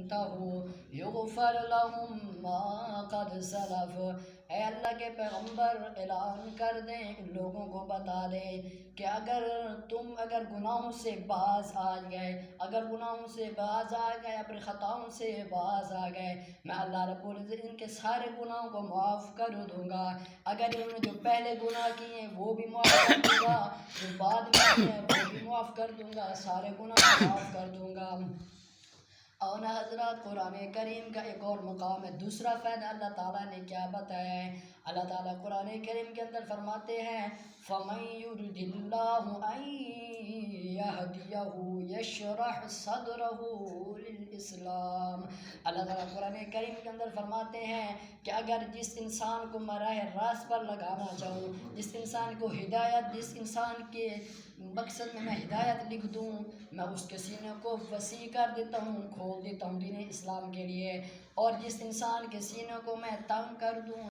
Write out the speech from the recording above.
ينتهوا يغفر لهم ما قد سلف۔ اے اللہ کے پیغمبر اعلان کر دیں، ان لوگوں کو بتا دیں کہ اگر گناہوں سے باز آ گئے، اگر گناہوں سے باز آ گئے، اپنی خطاؤں سے باز آ گئے، میں اللہ رب العزت ان کے سارے گناہوں کو معاف کر دوں گا۔ اگر انہوں نے جو پہلے گناہ کیے ہیں وہ بھی معاف کر دوں گا، جو بعد میں کیے ہیں وہ بھی معاف کر دوں گا، سارے گناہ معاف کر دوں گا۔ اور نہ حضرات قرآن کریم کا ایک اور مقام ہے، دوسرا فائدہ اللہ تعالیٰ نے کیا بتایا ہے۔ اللہ تعالیٰ قرآن کریم کے اندر فرماتے ہیں فَمَن يُرِدِ اللَّهُ أَن يَهْدِيَهُ يَشْرَحْ صَدْرَهُ لِلْإِسْلَامِ۔ اللہ تعالیٰ قرآن کریم کے اندر فرماتے ہیں کہ اگر جس انسان کو میں راہ راست پر لگانا چاہوں، جس انسان کو ہدایت، جس انسان کے مقصد میں ہدایت لکھ دوں، میں اس کے سینے کو وسیع کر دیتا ہوں، کھول دیتا ہوں دین اسلام کے لیے، اور جس انسان کے سینے کو میں تنگ کر دوں